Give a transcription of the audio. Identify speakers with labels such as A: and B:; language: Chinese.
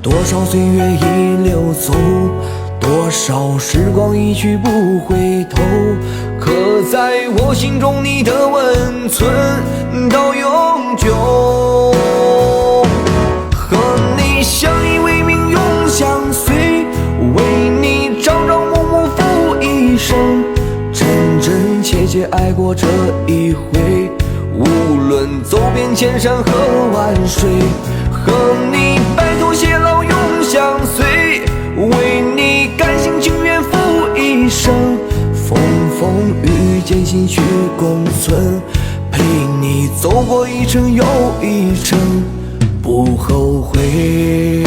A: 多少岁月已流走，多少时光一去不回头，刻在我心中你的温存到永久。和你相依为命永相随，为你朝朝暮暮付一生，真真切切爱过这一回，无论走遍千山和万水。和你白头偕老永相随，为你甘心情愿付一生，风风雨艰辛去共存，陪你走过一程又一程，不后悔。